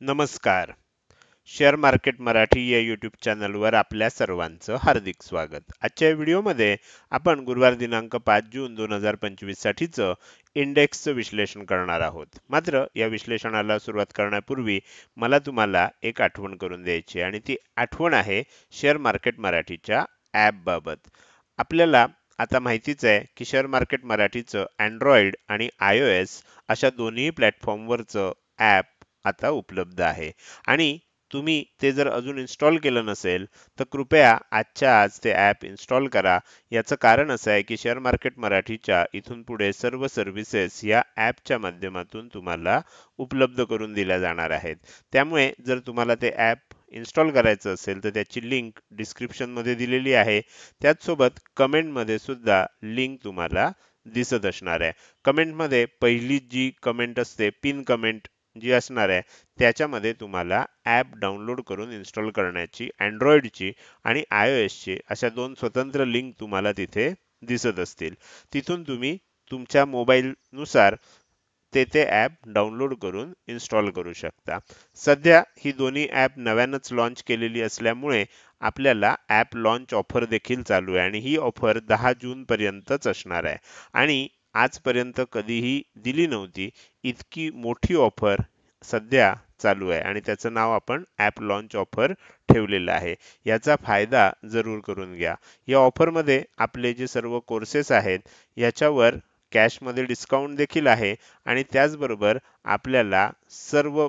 नमस्कार. Share market Marathi या YouTube चॅनलवर आपल्या सर्वांचं हार्दिक स्वागत. आजच्या व्हिडिओमध्ये आपण गुरुवार दिनांक 5 जून 2025 साठीचं इंडेक्सचं विश्लेषण करणार आहोत. मात्र या विश्लेषणाला सुरुवात करण्यापूर्वी मला तुम्हाला एक आठवण करून द्यायची आणि ती आठवण आहे शेअर मार्केट मराठीच्या ॲप बाबत. आपल्याला आता माहितीच आहे की शेअर मार्केट मराठीचं Android आणि iOS अशा दोन्ही प्लॅटफॉर्मवरचं ॲप आता उपलब्ध आहे आणि तुम्ही ते जर अजून इन्स्टॉल केलं नसेल तर कृपया आजच्या आज ते ॲप इन्स्टॉल करा. याचं कारण असं आहे की शेअर मार्केट मराठीच्या इथून पुढे सर्व सर्व्हिसेस या ॲपच्या माध्यमातून तुम्हाला उपलब्ध करून दिल्या जाणार आहेत. त्यामुळे जर तुम्हाला ते ॲप इन्स्टॉल करायचं असेल तर त्याची लिंक डिस्क्रिप्शनमध्ये दिलेली आहे. त्याचसोबत कमेंटमध्ये सुद्धा लिंक तुम्हाला दिसत असणार आहे. कमेंटमध्ये पहिली जी कमेंट असते पिन कमेंट जी असणार आहे त्याच्यामध्ये तुम्हाला ॲप डाउनलोड करून इन्स्टॉल करण्याची Androidची आणि iOSची अशा दोन स्वतंत्र लिंक तुम्हाला तिथे दिसत असतील. तिथून तुम्ही तुमच्या मोबाईलनुसार ते ॲप डाउनलोड करून इन्स्टॉल करू शकता. सध्या ही दोन्ही ॲप नव्यानंच लॉन्च केलेली असल्यामुळे आपल्याला ॲप लॉन्च ऑफर देखील चालू आहे आणि ही ऑफर 10 जून पर्यंतच असणार आहे आणि आजपर्यंत कधीही दिली नव्हती इतकी मोठी ऑफर सध्या चालू आहे आणि त्याचं नाव आपण ॲप लॉन्च ऑफर ठेवलेलं आहे. याचा फायदा जरूर करून घ्या. या ऑफरमध्ये आपले जे सर्व कोर्सेस आहेत याच्यावर कॅशमध्ये डिस्काउंट देखील आहे आणि त्याचबरोबर आपल्याला सर्व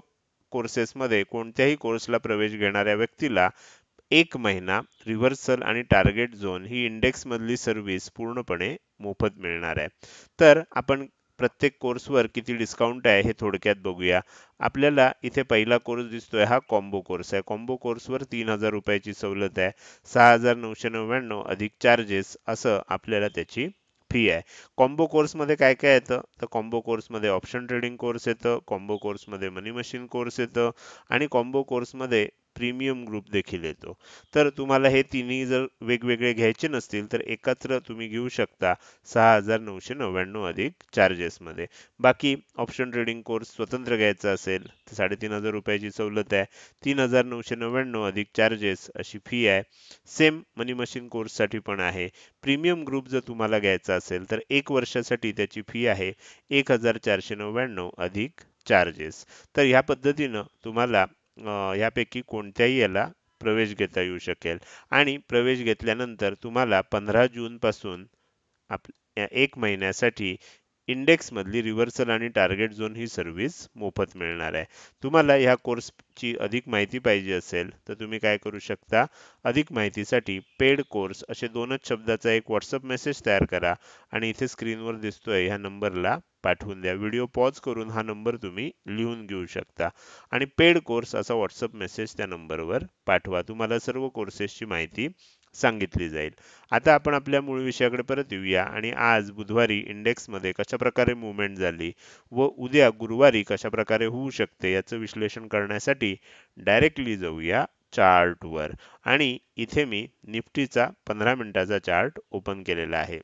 कोर्सेसमध्ये कोणत्याही कोर्सला प्रवेश घेणाऱ्या व्यक्तीला 1 महिना रिव्हर्सल आणि टार्गेट झोन ही इंडेक्समधली सर्व्हिस पूर्णपणे मोफत मिळणार आहे. तर आपण प्रत्येक कोर्सवर किती डिस्काउंट आहे हे थोडक्यात बघूया. आपल्याला इथे पहिला कोर्स दिसतोय हा कॉम्बो कोर्स आहे. कॉम्बो कोर्सवर 3000 रुपयाची सवलत आहे. 6999 अधिक चार्जेस असं आपल्याला त्याची फी आहे. कॉम्बो कोर्समध्ये काय काय येतं तर कॉम्बो कोर्समध्ये ऑप्शन ट्रेडिंग कोर्स येतं, कॉम्बो कोर्समध्ये मनी मशीन कोर्स येतं आणि कॉम्बो कोर्समध्ये प्रीमियम ग्रुप देखील येतो. तर तुम्हाला हे तिन्ही जर वेगवेगळे घ्यायचे नसतील तर एकत्र तुम्ही घेऊ शकता 6999 अधिक चार्जेसमध्ये. बाकी ऑप्शन ट्रेडिंग कोर्स स्वतंत्र घ्यायचा असेल तर 3500 रुपयाची सवलत आहे. 3999 अधिक चार्जेस अशी फी आहे. सेम मनी मशीन कोर्ससाठी पण आहे. प्रीमियम ग्रुप जर तुम्हाला घ्यायचा असेल तर 1 वर्षासाठी त्याची फी आहे 1499 अधिक चार्जेस. तर ह्या पद्धतीनं तुम्हाला यापैकी कोणत्याही याला प्रवेश घेता येऊ शकेल आणि प्रवेश घेतल्यानंतर तुम्हाला 15 जून पासून आप 1 महिन्यासाठी इंडेक्समधली रिव्हर्सल आणि टार्गेट झोन ही सर्व्हिस मोफत मिळणार आहे. तुम्हाला ह्या कोर्सची अधिक माहिती पाहिजे असेल तर तुम्ही काय करू शकता, अधिक माहितीसाठी पेड कोर्स असे दोनच शब्दाचा एक व्हॉट्सअप मेसेज तयार करा आणि इथे स्क्रीनवर दिसतोय ह्या नंबरला पाठवून द्या. व्हिडिओ पॉज करून हा नंबर तुम्ही लिहून घेऊ शकता आणि पेड कोर्स असा व्हॉट्सअप मेसेज त्या नंबरवर पाठवा. तुम्हाला सर्व कोर्सेसची माहिती सांगितली जाईल. आता आपण आपल्या मूळ विषयाकडे परत येऊया आणि आज बुधवारी इंडेक्समध्ये कशाप्रकारे मूव्हमेंट झाली व उद्या गुरुवारी कशाप्रकारे होऊ शकते याचं विश्लेषण करण्यासाठी डायरेक्टली जाऊया चार्टवर आणि इथे मी निफ्टीचा 15 मिनिटाचा चार्ट ओपन केलेला आहे.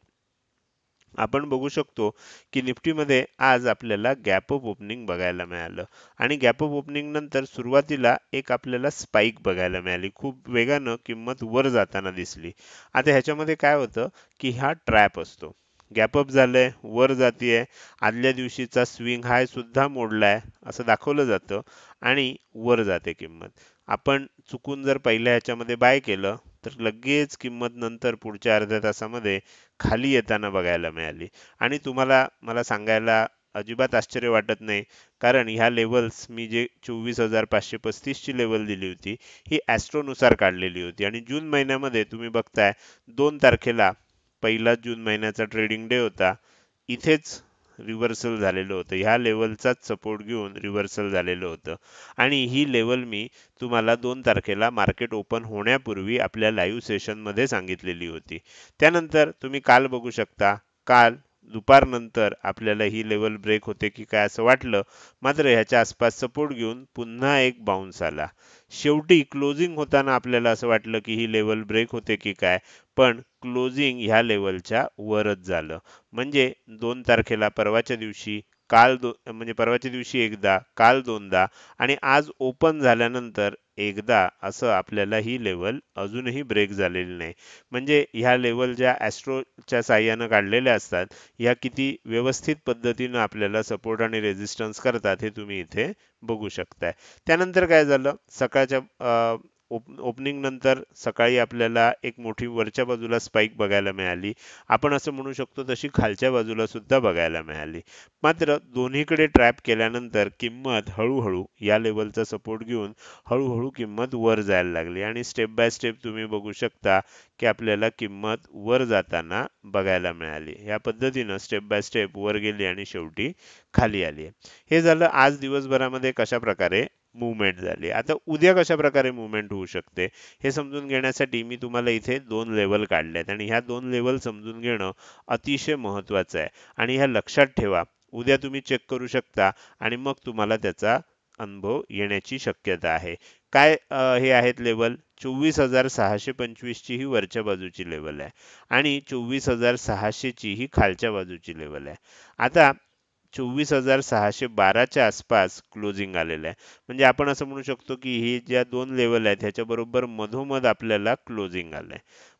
आपण बघू शकतो की निफ्टीमध्ये आज आपल्याला गॅप अप ओपनिंग बघायला मिळालं आणि गॅप अप ओपनिंग नंतर सुरुवातीला एक आपल्याला स्पाइक बघायला मिळाली. खूप वेगानं किंमत वर जाताना दिसली. आता ह्याच्यामध्ये काय होतं की हा ट्रॅप असतो. गॅप अप झालंय, वर जातीये, आदल्या दिवशीचा स्विंग हाय सुद्धा मोडलाय असं दाखवलं जातं आणि वर जाते किंमत. आपण चुकून जर पहिल्या ह्याच्यामध्ये बाय केलं तर लगेच किंमत नंतर पुढच्या अर्ध्या तासामध्ये खाली येताना बघायला मिळाली आणि तुम्हाला मला सांगायला अजिबात आश्चर्य वाटत नाही कारण ह्या लेवल्स मी जे 24,535 ची लेवल दिली होती ही ॲस्ट्रोनुसार काढलेली होती आणि जून महिन्यामध्ये तुम्ही बघताय 2 तारखेला पहिला जून महिन्याचा ट्रेडिंग डे होता. इथेच रिव्हर्सल झालेलं होतं. ह्या लेवलचाच सपोर्ट घेऊन रिव्हर्सल झालेलं होतं आणि ही लेवल मी तुम्हाला 2 तारखेला मार्केट ओपन होण्यापूर्वी आपल्या लाईव्ह सेशनमध्ये सांगितलेली होती. त्यानंतर तुम्ही काल बघू शकता, काल दुपारनंतर आपल्याला ही लेवल ब्रेक होते की काय असं वाटलं, मात्र ह्याच्या आसपास सपोर्ट घेऊन पुन्हा एक बाउन्स आला. शेवटी क्लोजिंग होताना आपल्याला असं वाटलं की ही लेवल ब्रेक होते की काय, पण क्लोजिंग ह्या लेवलच्या वरच झालं. म्हणजे 2 तारखेला परवाच्या दिवशी म्हणजे परवाच्या दिवशी एकदा, काल दोनदा आणि आज ओपन झाल्यानंतर एकदा असं आपल्याला ही लेवल अजूनही ब्रेक झालेली नाही. म्हणजे ह्या लेवल ज्या ॲस्ट्रोच्या साहाय्यानं काढलेल्या असतात, ह्या किती व्यवस्थित पद्धतीनं आपल्याला सपोर्ट आणि रेझिस्टन्स करतात हे तुम्ही इथे बघू शकताय. त्यानंतर काय झालं, सकाळच्या ओपनिंग नंतर सकाळी आपल्याला एक मोठी वरच्या बाजूला स्पाइक बघायला मिळाली. आपण असं म्हणू शकतो तशी खालच्या बाजूला सुद्धा बघायला मिळाली. मात्र दोन्हीकडे ट्रॅप केल्यानंतर किंमत हळूहळू या लेवलचा सपोर्ट घेऊन हळूहळू किंमत वर जायला लागली आणि स्टेप बाय स्टेप तुम्ही बघू शकता की आपल्याला किंमत वर जाताना बघायला मिळाली. या पद्धतीनं स्टेप बाय स्टेप वर गेली आणि शेवटी खाली आली. हे झालं आज दिवसभरामध्ये कशा प्रकारे मूव्हमेंट झाली. आता उद्या कशा प्रकारे मूव्हमेंट होऊ शकते हे समजून घेण्यासाठी मी तुम्हाला इथे 2 लेवल काढल्यात आणि ह्या 2 लेवल समजून घेणं अतिशय महत्त्वाचं आहे आणि ह्या लक्षात ठेवा. उद्या तुम्ही चेक करू शकता आणि मग तुम्हाला त्याचा अनुभव येण्याची शक्यता आहे. काय हे आहेत लेवल 24,625 ची ही वरच्या बाजूची लेवल आहे आणि 24,600 ची ही खालच्या बाजूची लेवल आहे. आता 24,612 च्या आसपास क्लोजिंग आलेलं आहे. म्हणजे आपण असं म्हणू शकतो की ही ज्या 2 लेवल आहेत ह्याच्याबरोबर मधोमध आपल्याला क्लोजिंग आलंय.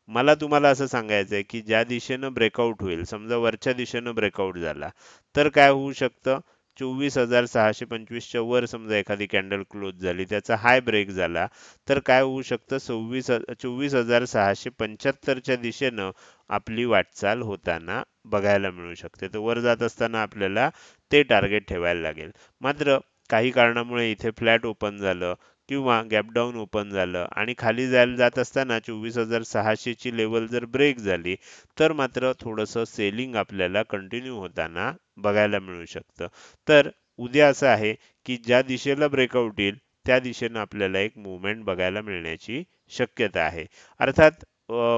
मला तुम्हाला असं सांगायचं आहे की ज्या दिशेनं ब्रेकआउट होईल, समजा वरच्या दिशेनं ब्रेकआउट झाला, तर काय होऊ शकतं 24,625 च्या वर समजा एखादी कॅन्डल क्लोज झाली, त्याचा हाय ब्रेक झाला, तर काय होऊ शकतं 24,675 च्या दिशेनं आपली वाटचाल होताना बघायला मिळू शकते. तर वर जात असताना आपल्याला ते टार्गेट ठेवायला लागेल. मात्र काही कारणामुळे इथे फ्लॅट ओपन झालं किंवा गॅप डाऊन ओपन झालं आणि खाली जायला जात असताना 24,600 ची लेवल जर ब्रेक झाली, तर मात्र थोडंसं सेलिंग आपल्याला कंटिन्यू होताना बघायला मिळू शकतं. तर उद्या असं आहे की ज्या दिशेला ब्रेकआउट येईल त्या दिशेनं आपल्याला एक मूव्हमेंट बघायला मिळण्याची शक्यता आहे. अर्थात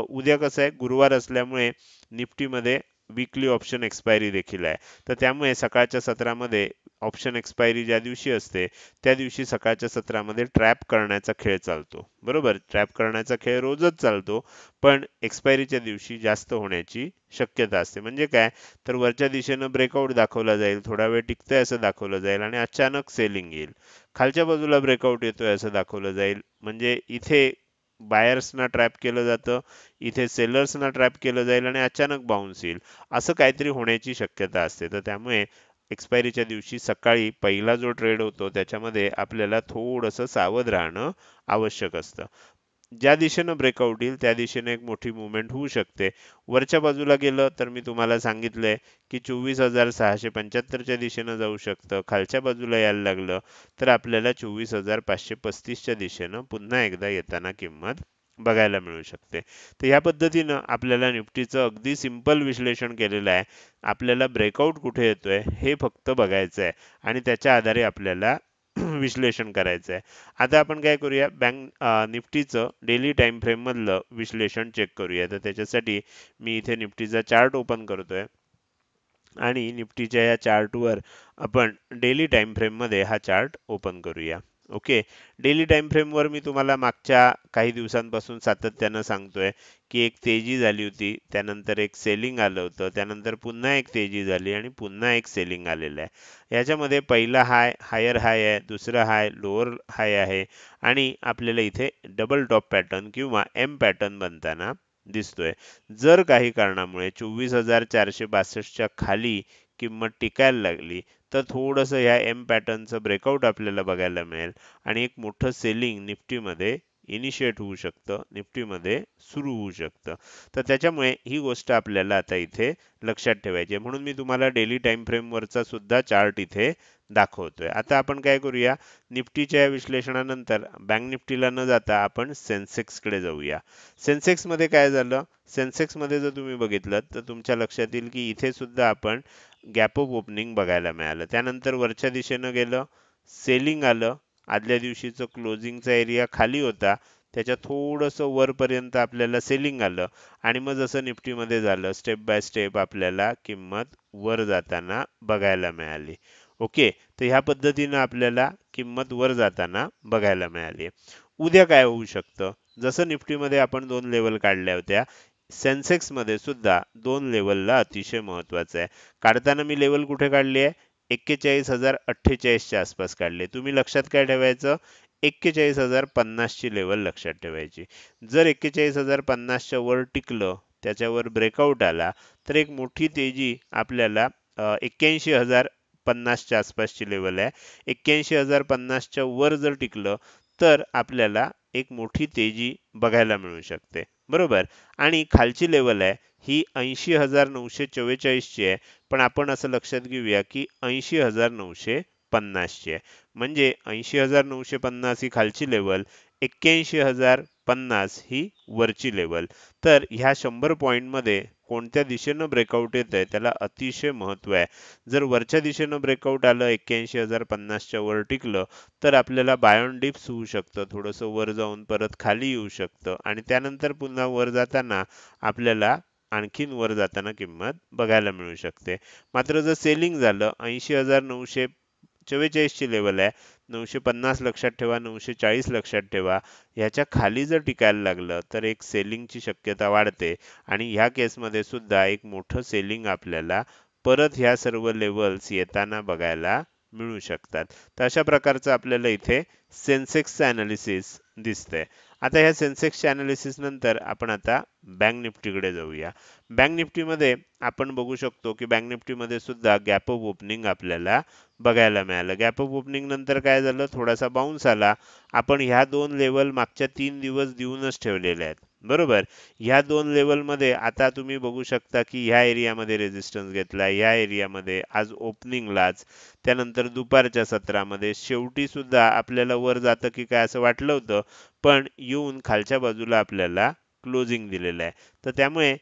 उद्या कसं आहे गुरुवार असल्यामुळे निफ्टीमध्ये वीकली ऑप्शन एक्सपायरी देखील आहे. तर त्यामुळे सकाळच्या सत्रामध्ये ऑप्शन एक्सपायरी ज्या दिवशी असते त्या दिवशी सकाळच्या सत्रामध्ये ट्रॅप करण्याचा खेळ चालतो. बरोबर, ट्रॅप करण्याचा खेळ रोजच चालतो, पण एक्सपायरीच्या दिवशी जास्त होण्याची शक्यता असते. म्हणजे काय, तर वरच्या दिशेनं ब्रेकआउट दाखवला जाईल, थोडा वेळ टिकतंय असं दाखवलं जाईल आणि अचानक सेलिंग येईल. खालच्या बाजूला ब्रेकआउट येतोय असं दाखवलं जाईल, म्हणजे इथे बायर्सना ट्रॅप केलं जातं, इथे सेलर्सना ट्रॅप केलं जाईल आणि अचानक बाउन्स येईल. असं काहीतरी होण्याची शक्यता असते. तर त्यामुळे एक्सपायरीच्या दिवशी सकाळी पहिला जो ट्रेड होतो त्याच्यामध्ये आपल्याला थोडंसं सावध राहणं आवश्यक असतं. ज्या दिशेनं ब्रेकआउट येईल त्या दिशेने एक मोठी मूव्हमेंट होऊ शकते. वरच्या बाजूला गेलं तर मी तुम्हाला सांगितलंय की 24,675 च्या दिशेनं जाऊ शकतं. खालच्या बाजूला यायला लागलं तर आपल्याला 24,535 च्या दिशेनं पुन्हा एकदा येताना किंमत बघायला मिळू शकते. तर ह्या पद्धतीनं आपल्याला निफ्टीचं अगदी सिंपल विश्लेषण केलेलं आहे. आपल्याला ब्रेकआउट कुठे येतोय हे फक्त बघायचं आहे आणि त्याच्या आधारे आपल्याला विश्लेषण करायचं आहे. आता आपण काय करूया, निफ्टीचं डेली टाइम फ्रेम मधलं विश्लेषण चेक करूया. तर त्याच्यासाठी मी इथे निफ्टीचा चार्ट ओपन करतोय आणि निफ्टीच्या या चार्टवर आपण डेली टाइम फ्रेम मध्ये हा चार्ट ओपन करूया. ओके, डेली टाइम फ्रेमवर मी तुम्हाला मागच्या काही दिवसांपासून सातत्यानं सांगतोय की एक तेजी झाली होती, त्यानंतर एक सेलिंग आलं होतं, त्यानंतर पुन्हा एक तेजी झाली आणि पुन्हा एक सेलिंग आलेलं आहे. याच्यामध्ये पहिला हायर हाय आहे, दुसरा हाय लोअर हाय आहे आणि आपल्याला इथे डबल टॉप पॅटर्न किंवा एम पॅटर्न बनताना दिसतोय. जर काही कारणामुळे 24,462 च्या खाली किंमत टिकायला लागली तर थोडंसं ह्या एम पॅटर्नचं ब्रेकआउट आपल्याला बघायला मिळेल आणि एक मोठं सेलिंग निफ्टीमध्ये इनिशिएट होऊ शकतं, निफ्टीमध्ये सुरू होऊ शकतं. तर त्याच्यामुळे ही गोष्ट आपल्याला आता इथे लक्षात ठेवायची आहे. म्हणून मी तुम्हाला डेली टाइम फ्रेम वरचा सुद्धा चार्ट इथे दाखवतोय. आता आपण काय करूया, निफ्टीच्या या विश्लेषणानंतर बँक निफ्टीला न जाता आपण सेन्सेक्सकडे जाऊया. सेन्सेक्समध्ये काय झालं, सेन्सेक्समध्ये जर तुम्ही बघितलं तर तुमच्या लक्षात येईल की इथे सुद्धा आपण गॅप अप ओपनिंग बघायला मिळालं. त्यानंतर वरच्या दिशेनं गेलं, सेलिंग आलं, आदल्या दिवशीचं क्लोजिंगचा एरिया खाली होता, त्याच्या थोडंसं वरपर्यंत आपल्याला सेलिंग आलं आणि मग जसं निफ्टीमध्ये झालं स्टेप बाय स्टेप आपल्याला किंमत वर जाताना बघायला मिळाली. ओके, तर ह्या पद्धतीनं आपल्याला किंमत वर जाताना बघायला मिळाली. उद्या काय होऊ शकतं, जसं निफ्टीमध्ये आपण 2 लेवल काढल्या होत्या, सेन्सेक्स मध्ये सुद्धा 2 लेवलला अतिशय महत्वाचं आहे. काढताना मी लेवल कुठे काढली आहे, 41,048च्या आसपास काढले. तुम्ही लक्षात काय ठेवायचं? 41,050 ची लेवल लक्षात ठेवायची. जर 41,050च्या वर टिकलं, त्याच्यावर ब्रेकआउट आला, तर एक मोठी तेजी आपल्याला 81,050च्या आसपासची लेवल आहे. 81,050च्या वर जर टिकलं, तर आपल्याला एक मोठी तेजी बघायला मिळू शकते. बरोबर? आणि खालची लेवल आहे ही 80,944 ची आहे. पण आपण असं लक्षात घेऊया की 80,950 ची आहे. म्हणजे 80,950 ही खालची लेवल, 81,050 ही वरची लेवल. तर ह्या 100 पॉइंटमध्ये कोणत्या दिशेनं ब्रेकआउट येत आहे त्याला अतिशय महत्त्व आहे. जर वरच्या दिशेनं ब्रेकआउट आलं, 81,050च्या वर टिकलं, तर आपल्याला बाय ऑन डिप्स होऊ शकतं. थोडंसं वर जाऊन परत खाली येऊ शकतं आणि त्यानंतर पुन्हा वर जाताना आपल्याला आणखीन वर जाताना किंमत बघायला मिळू शकते. मात्र जर सेलिंग झालं, 80,944 ची लेवल आहे. 950 लक्षात ठेवा, 940 लक्षात ठेवा. ह्याच्या खाली जर टिकायला लागलं, तर एक सेलिंगची शक्यता वाढते आणि ह्या केसमध्ये सुद्धा एक मोठं सेलिंग आपल्याला परत ह्या सर्व लेवल्स येताना बघायला मिळू शकतात. तर अशा प्रकारचं आपल्याला इथे सेन्सेक्सचं ॲनालिसिस दिसतंय. आता ह्या सेन्सेक्सच्या ॲनालिसिस नंतर आपण आता बँक निफ्टीकडे जाऊया. बँक निफ्टीमध्ये आपण बघू शकतो की बँक निफ्टीमध्ये सुद्धा गॅप अप ओपनिंग आपल्याला बघायला मिळालं. गॅप अप ओपनिंग नंतर काय झालं? थोडासा बाउन्स आला. आपण ह्या दोन लेवल मागच्या 3 दिवस देऊनच ठेवलेल्या आहेत. बरोबर? ह्या दोन लेवलमध्ये आता तुम्ही बघू शकता की ह्या एरियामध्ये रेझिस्टन्स घेतला, ह्या एरियामध्ये आज ओपनिंगलाच, त्यानंतर दुपारच्या सत्रामध्ये शेवटी सुद्धा आपल्याला वर जातं की काय असं वाटलं होतं, पण येऊन खालच्या बाजूला आपल्याला क्लोजिंग दिलेलं आहे. तर त्यामुळे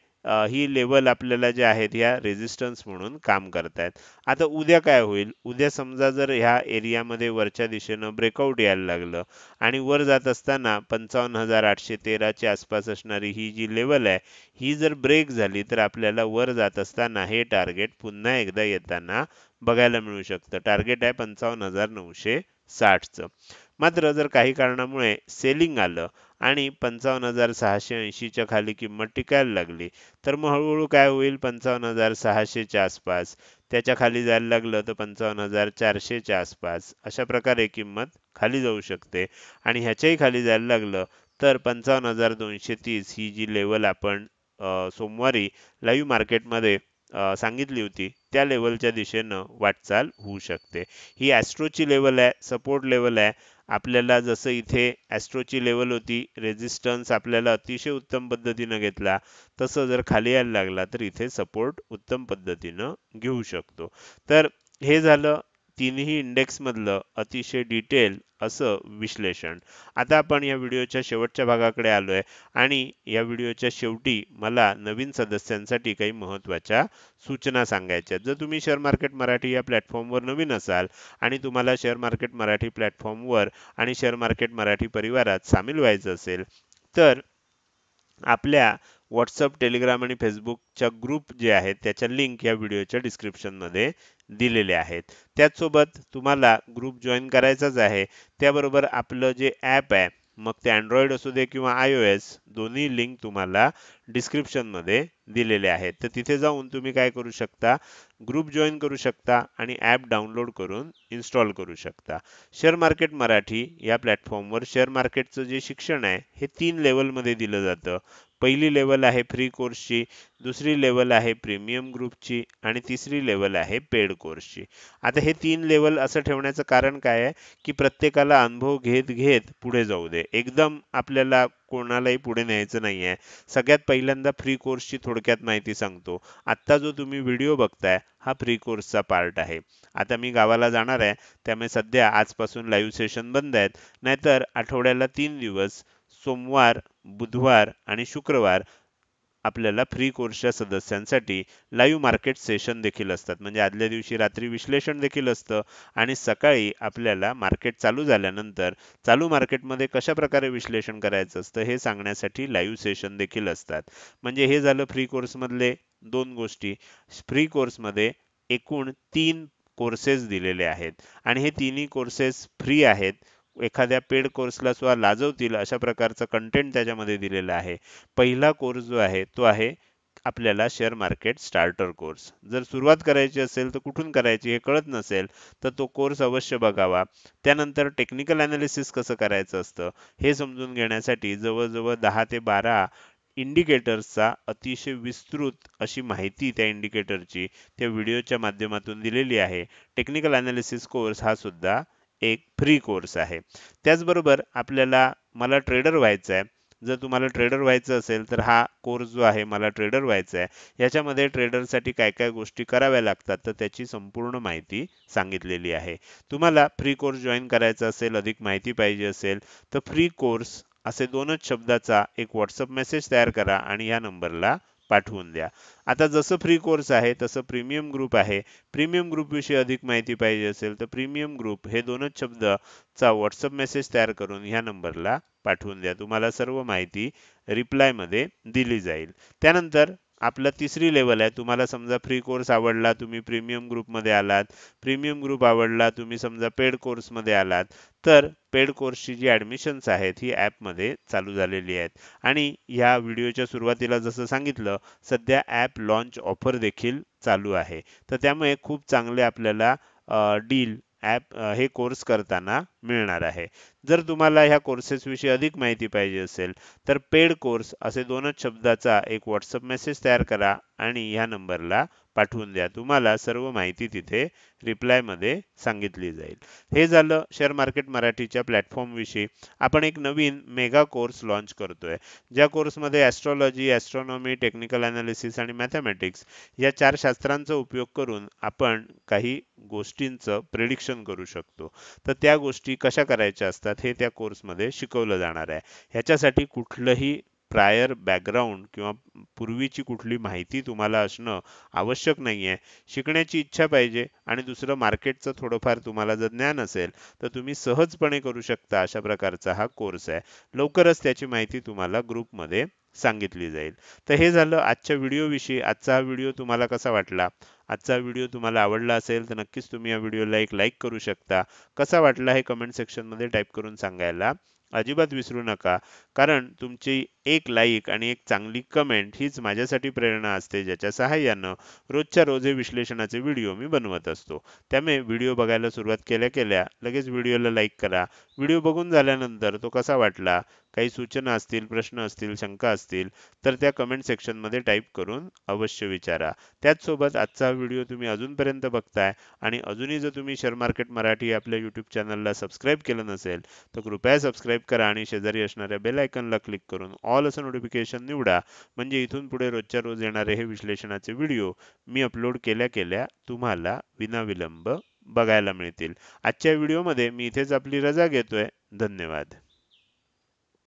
ही लेवल आपल्याला जे आहेत ह्या रेझिस्टन्स म्हणून काम करतायत. आता उद्या काय होईल? उद्या समजा जर ह्या एरियामध्ये वरच्या दिशेनं ब्रेकआउट यायला लागलं आणि वर जात असताना 55,813 च्या आसपास असणारी ही जी लेवल आहे, ही जर ब्रेक झाली, तर आपल्याला वर जात असताना हे टार्गेट पुन्हा एकदा येताना बघायला मिळू शकतं. टार्गेट आहे 55,960 चं. मात्र जर काही कारणामुळे सेलिंग आलं आणि 55,680 च्या खाली किंमत टिकायला लागली, तर मग हळूहळू काय होईल? 55,600 च्या आसपास, त्याच्या खाली जायला लागलं तर 55,400 च्या आसपास, अशा प्रकारे किंमत खाली जाऊ शकते. आणि ह्याच्याही खाली जायला लागलं तर 55,230 ही जी लेवल आपण सोमवारी लाईव्ह मार्केटमध्ये सांगितली होती, त्या लेवलच्या दिशेनं वाटचाल होऊ शकते. ही ॲस्ट्रोची लेवल आहे, सपोर्ट लेवल आहे. आपल्याला जसं इथे ॲस्ट्रोची लेवल होती, रेझिस्टन्स आपल्याला अतिशय उत्तम पद्धतीनं घेतला, तसं जर खाली यायला लागला तर इथे सपोर्ट उत्तम पद्धतीनं घेऊ शकतो. तर हे झालं तिन्ही इंडेक्समधलं अतिशय डिटेल असं विश्लेषण. आता आपण या व्हिडिओच्या शेवटच्या भागाकडे आलोय आणि या व्हिडिओच्या शेवटी मला नवीन सदस्यांसाठी काही महत्त्वाच्या सूचना सांगायच्या आहेत. जर तुम्ही शेअर मार्केट मराठी या प्लॅटफॉर्मवर नवीन असाल आणि तुम्हाला शेअर मार्केट मराठी प्लॅटफॉर्मवर आणि शेअर मार्केट मराठी परिवारात सामील व्हायचं असेल, तर आपल्या WhatsApp, Telegram आणि Facebookच्या ग्रुप जे आहेत त्याच्या लिंक या व्हिडिओच्या डिस्क्रिप्शनमध्ये दिलेले आहेत. त्याचसोबत तुम्हाला ग्रुप जॉइन करायचाच आहे. त्याबरोबर आपलं जे ॲप आहे, मग ते Android असू दे किंवा iOS, दोन्ही लिंक तुम्हाला डिस्क्रिप्शनमध्ये दिलेले आहेत. तर तिथे जाऊन तुम्ही काय करू शकता? ग्रुप जॉइन करू शकता आणि ॲप डाउनलोड करून इन्स्टॉल करू शकता. शेअर मार्केट मराठी या प्लॅटफॉर्मवर शेअर मार्केटचं जे शिक्षण आहे हे 3 लेव्हलमध्ये दिलं जातं. पहिली लेव्हल आहे फ्री कोर्सची, दुसरी लेव्हल आहे प्रीमियम ग्रुपची आणि तिसरी लेव्हल आहे पेड कोर्सची. आता हे 3 लेव्हल असं ठेवण्याचं कारण काय आहे, की प्रत्येकाला अनुभव घेत घेत पुढे जाऊ दे. एकदम आपल्याला कोणालाही पुढे न्यायचं नाहीये. सगळ्यात पहिल्यांदा फ्री कोर्सची थोडक्यात माहिती सांगतो. आत्ता जो तुम्ही व्हिडिओ बघताय हा फ्री कोर्सचा पार्ट आहे. आता मी गावाला जाणार आहे, त्यामुळे सध्या आजपासून लाईव्ह सेशन बंद आहेत. नाहीतर आठवड्याला 3 दिवस सोमवार, बुधवार आणि शुक्रवार आपल्याला फ्री कोर्सच्या सदस्यांसाठी लाईव्ह मार्केट सेशन देखील असतात. म्हणजे आदल्या दिवशी रात्री विश्लेषण देखील असतं आणि सकाळी आपल्याला मार्केट चालू झाल्यानंतर चालू मार्केटमध्ये कशा प्रकारे विश्लेषण करायचं असतं हे सांगण्यासाठी लाईव्ह सेशन देखील असतात. म्हणजे हे झालं फ्री कोर्समधले 2 गोष्टी. फ्री कोर्समध्ये एकूण 3 कोर्सेस दिलेले आहेत आणि हे तिन्ही कोर्सेस फ्री आहेत. एखाद्या पेड कोर्सला सुद्धा लाजवतील अशा प्रकारचं कंटेंट त्याच्यामध्ये दिलेलं आहे. पहिला कोर्स जो आहे तो आहे आपल्याला शेअर मार्केट स्टार्टर कोर्स. जर सुरुवात करायची असेल तर कुठून करायची हे कळत नसेल तर तो कोर्स अवश्य बघावा. त्यानंतर टेक्निकल एनालिसिस कसं करायचं असतं हे समजून घेण्यासाठी जवळजवळ 10 ते 12 इंडिकेटर्सचा अतिशय विस्तृत अशी माहिती त्या इंडिकेटरची त्या व्हिडिओच्या माध्यमातून दिलेली आहे. टेक्निकल एनालिसिस कोर्स हा सुद्धा एक फ्री कोर्स आहे. त्याचबरोबर आपल्याला मला ट्रेडर व्हायचं आहे. जर तुम्हाला ट्रेडर व्हायचं असेल तर हा कोर्स जो आहे मला ट्रेडर व्हायचं आहे याच्यामध्ये ट्रेडरसाठी काय काय गोष्टी कराव्या लागतात तर त्याची संपूर्ण माहिती सांगितलेली आहे. तुम्हाला फ्री कोर्स जॉईन करायचा असेल, अधिक माहिती पाहिजे असेल तर फ्री कोर्स असे दोनच शब्दाचा एक व्हॉट्सअप मेसेज तयार करा आणि या नंबरला पाठवून द्या. आता जसं फ्री कोर्स आहे तसं प्रीमियम ग्रुप आहे. प्रीमियम ग्रुप विषयी अधिक माहिती पाहिजे असेल तर प्रीमियम ग्रुप हे दोनच शब्दचा व्हॉट्सअप मेसेज तयार करून ह्या नंबरला पाठवून द्या. तुम्हाला सर्व माहिती रिप्लायमध्ये दिली जाईल. त्यानंतर आपला तिसरी लेवल आहे. तुम्हाला समजा फ्री कोर्स आवडला, तुम्ही प्रीमियम ग्रुपमध्ये आलात. प्रीमियम ग्रुप आवडला, तुम्ही समजा पेड कोर्समध्ये आलात. तर पेड कोर्सची जी ॲडमिशन्स आहेत ही ॲपमध्ये चालू झालेली आहेत. आणि ह्या व्हिडिओच्या सुरुवातीला जसं सांगितलं, सध्या ॲप लॉन्च ऑफर देखील चालू आहे. तर त्यामुळे खूप चांगले आपल्याला डील हे कोर्स करताना मिळणार आहे. जर तुम्हाला ह्या कोर्सेसविषयी अधिक माहिती पाहिजे असेल तर पेड कोर्स असे दोनच शब्दाचा एक व्हॉट्सअप मेसेज तयार करा आणि ह्या नंबरला पाठवून द्या. तुम्हाला सर्व माहिती तिथे रिप्लायमध्ये सांगितली जाईल. हे झालं शेअर मार्केट मराठीच्या प्लॅटफॉर्म विषयी. आपण एक नवीन मेगा कोर्स लॉन्च करतोय. ज्या कोर्समध्ये ॲस्ट्रॉलॉजी, ॲस्ट्रॉनॉमी, टेक्निकल एनालिसिस आणि मॅथमॅटिक्स या 4 शास्त्रांचा उपयोग करून आपण काही गोष्टींचं प्रिडिक्शन करू शकतो. तर त्या गोष्टी कशा करायच्या असतात हे त्या कोर्समध्ये शिकवलं जाणार आहे. ह्याच्यासाठी कुठलंही प्रायर बॅकग्राऊंड किंवा पूर्वीची कुठली माहिती तुम्हाला असणं आवश्यक नाहीये. शिकण्याची इच्छा पाहिजे आणि दुसरं मार्केटचं थोडंफार तुम्हाला जर ज्ञान असेल तर तुम्ही सहजपणे करू शकता अशा प्रकारचा हा कोर्स आहे. लवकरच त्याची माहिती तुम्हाला ग्रुपमध्ये सांगितली जाईल. तर हे झालं आजच्या व्हिडिओविषयी. आजचा हा व्हिडिओ तुम्हाला कसा वाटला? आजचा व्हिडिओ तुम्हाला आवडला असेल तर नक्कीच तुम्ही या व्हिडिओला एक लाईक करू शकता. कसा वाटला हे कमेंट सेक्शनमध्ये टाईप करून सांगायला अजिबात विसरू नका. कारण तुमची एक लाईक आणि एक चांगली कमेंट हीच माझ्यासाठी प्रेरणा असते, ज्याच्या सहाय्यानं रोजच्या रोज हे विश्लेषणाचे व्हिडिओ मी बनवत असतो. त्यामुळे व्हिडिओ बघायला सुरुवात केल्या केल्या लगेच व्हिडिओला लाईक करा. व्हिडिओ बघून झाल्यानंतर तो कसा वाटला, काही सूचना असतील, प्रश्न असतील, शंका असतील तर त्या कमेंट सेक्शनमध्ये टाईप करून अवश्य विचारा. त्याचसोबत आजचा व्हिडिओ तुम्ही अजूनपर्यंत बघताय आणि अजूनही जर तुम्ही शेअर मार्केट मराठी आपल्या यूट्यूब चॅनलला सबस्क्राईब केलं नसेल तर कृपया सबस्क्राईब करा आणि शेजारी असणाऱ्या बेल आयकॉनला क्लिक करून ऑल असं नोटिफिकेशन निवडा. म्हणजे इथून पुढे रोजच्या रोज येणारे हे विश्लेषणाचे व्हिडिओ मी अपलोड केल्या केल्या तुम्हाला विनाविलंब बघायला मिळतील. आजच्या व्हिडिओमध्ये मी इथेच आपली रजा घेतोय. धन्यवाद.